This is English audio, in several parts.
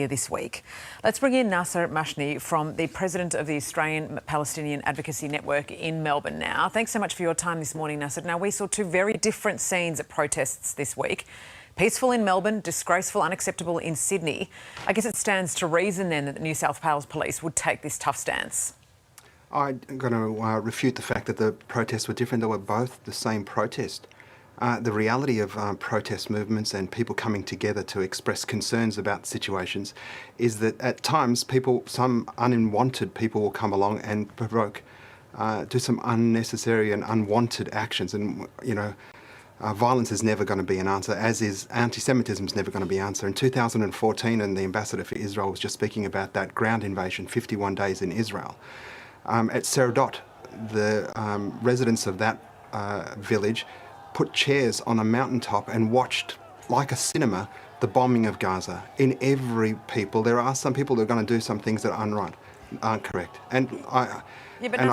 this week. Let's bring in Nasser Mashni from the President of the Australian Palestinian Advocacy Network in Melbourne now. Thanks so much for your time this morning, Nasser. Now, we saw two very different scenes at protests this week. Peaceful in Melbourne, disgraceful, unacceptable in Sydney. I guess it stands to reason then that the New South Wales Police would take this tough stance. I'm going to refute the fact that the protests were different. They were both the same protest. The reality of protest movements and people coming together to express concerns about situations is that at times some unwanted people will come along and provoke, do some unnecessary and unwanted actions. And, violence is never going to be an answer, as is anti-Semitism is never going to be an answer. In 2014, and the ambassador for Israel was just speaking about that ground invasion, 51 days in Israel. At Seridot, the residents of that village put chairs on a mountaintop and watched, like a cinema, the bombing of Gaza. In every people, there are some people that are going to do some things that aren't correct. And I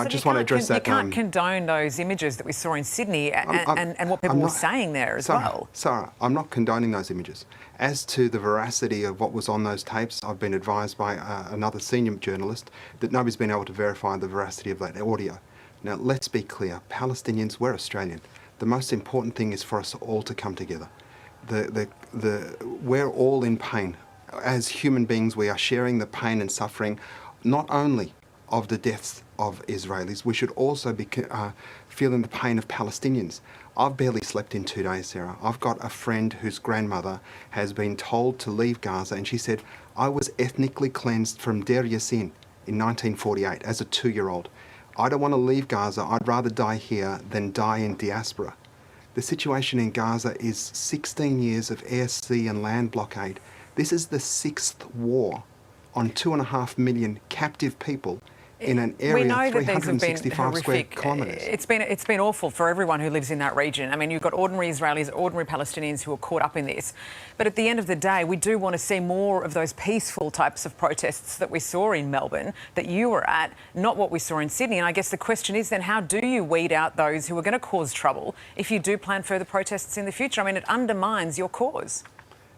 just want to address that. You can't condone those images that we saw in Sydney and what people were saying there as well. Sarah, I'm not condoning those images. As to the veracity of what was on those tapes, I've been advised by another senior journalist that nobody's been able to verify the veracity of that audio. Now, let's be clear. Palestinians, we're Australian. The most important thing is for us all to come together. We're all in pain. As human beings, we are sharing the pain and suffering, not only of the deaths of Israelis, we should also be feeling the pain of Palestinians. I've barely slept in 2 days, Sarah. I've got a friend whose grandmother has been told to leave Gaza, and she said, I was ethnically cleansed from Deir Yassin in 1948 as a 2-year-old. I don't want to leave Gaza. I'd rather die here than die in diaspora. The situation in Gaza is 16 years of air, sea and land blockade. This is the 6th war on 2.5 million captive people in an area of 365 square kilometres. It's been awful for everyone who lives in that region. I mean, you've got ordinary Israelis, ordinary Palestinians who are caught up in this. But at the end of the day, we do want to see more of those peaceful types of protests that we saw in Melbourne, that you were at, not what we saw in Sydney. And I guess the question is then, how do you weed out those who are going to cause trouble if you do plan further protests in the future? I mean, it undermines your cause.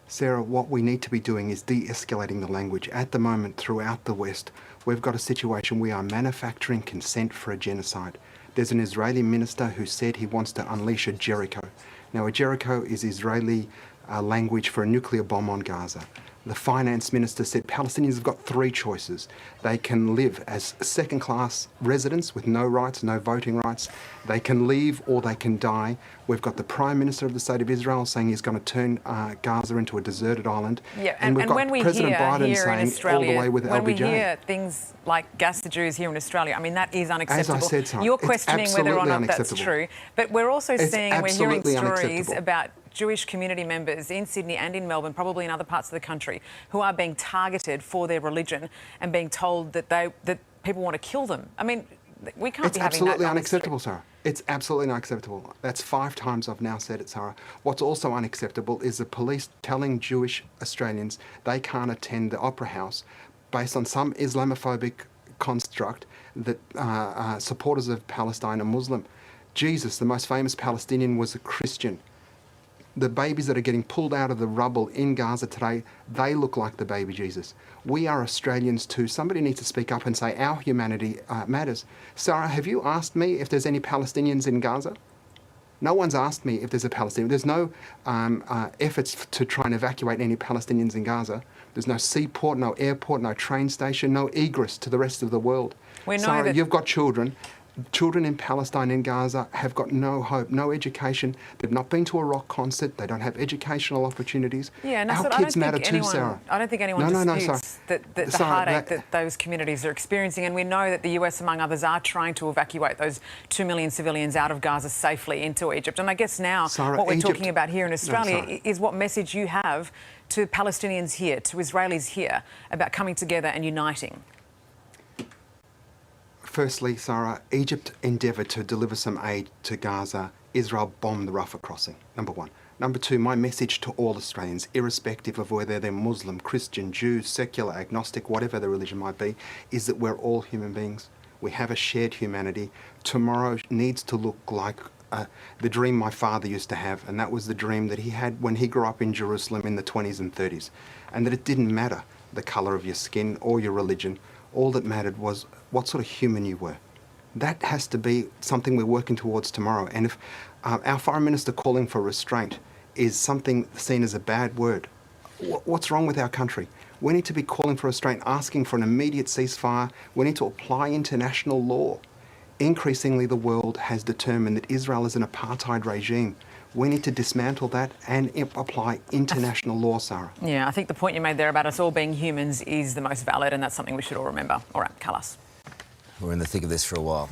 Sarah, what we need to be doing is de-escalating the language. At the moment, throughout the West, we've got a situation we are manufacturing consent for a genocide. There's an Israeli minister who said he wants to unleash a Jericho. Now, a Jericho is Israeli language for a nuclear bomb on Gaza. The finance minister said Palestinians have got 3 choices. They can live as second-class residents with no rights, no voting rights. They can leave or they can die. We've got the Prime Minister of the State of Israel saying he's going to turn Gaza into a deserted island. Yeah, and we've got when we President hear Biden here in saying Australia, all the way with when LBJ. we hear things like gas the Jews here in Australia, I mean, that is unacceptable. As I said, Sarah, you're questioning whether or not that's true. But we're also seeing and we're hearing stories about Jewish community members in Sydney and in Melbourne, probably in other parts of the country, who are being targeted for their religion and being told that that people want to kill them. I mean, we can't be having that. It's absolutely unacceptable, Sarah. It's absolutely unacceptable. That's 5 times I've now said it, Sarah. What's also unacceptable is the police telling Jewish Australians they can't attend the Opera House based on some Islamophobic construct that supporters of Palestine are Muslim. Jesus, the most famous Palestinian, was a Christian. The babies that are getting pulled out of the rubble in Gaza today, they look like the baby Jesus. We are Australians too. Somebody needs to speak up and say our humanity matters. Sarah, have you asked me if there's any Palestinians in Gaza? No one's asked me if there's a Palestinian. There's no efforts to try and evacuate any Palestinians in Gaza. There's no seaport, no airport, no train station, no egress to the rest of the world. Sarah, you've got children. Children in Palestine and Gaza have got no hope, no education. They've not been to a rock concert. They don't have educational opportunities. Yeah, and our kids matter too, Sarah. I don't think anyone disputes the heartache that those communities are experiencing. And we know that the US, among others, are trying to evacuate those 2 million civilians out of Gaza safely into Egypt. And I guess now what we're talking about here in Australia is what message you have to Palestinians here, to Israelis here, about coming together and uniting. Firstly, Sarah, Egypt endeavoured to deliver some aid to Gaza. Israel bombed the Rafah crossing, number 1. Number 2, my message to all Australians, irrespective of whether they're Muslim, Christian, Jew, secular, agnostic, whatever their religion might be, is that we're all human beings. We have a shared humanity. Tomorrow needs to look like the dream my father used to have, and that was the dream that he had when he grew up in Jerusalem in the 20s and 30s, and that it didn't matter the colour of your skin or your religion. All that mattered was what sort of human you were. That has to be something we're working towards tomorrow. And if our Foreign Minister calling for restraint is something seen as a bad word, what's wrong with our country? We need to be calling for restraint, asking for an immediate ceasefire. We need to apply international law. Increasingly, the world has determined that Israel is an apartheid regime. We need to dismantle that and apply international law, Sarah. Yeah, I think the point you made there about us all being humans is the most valid, and that's something we should all remember. All right, Carlos. We're in the thick of this for a while.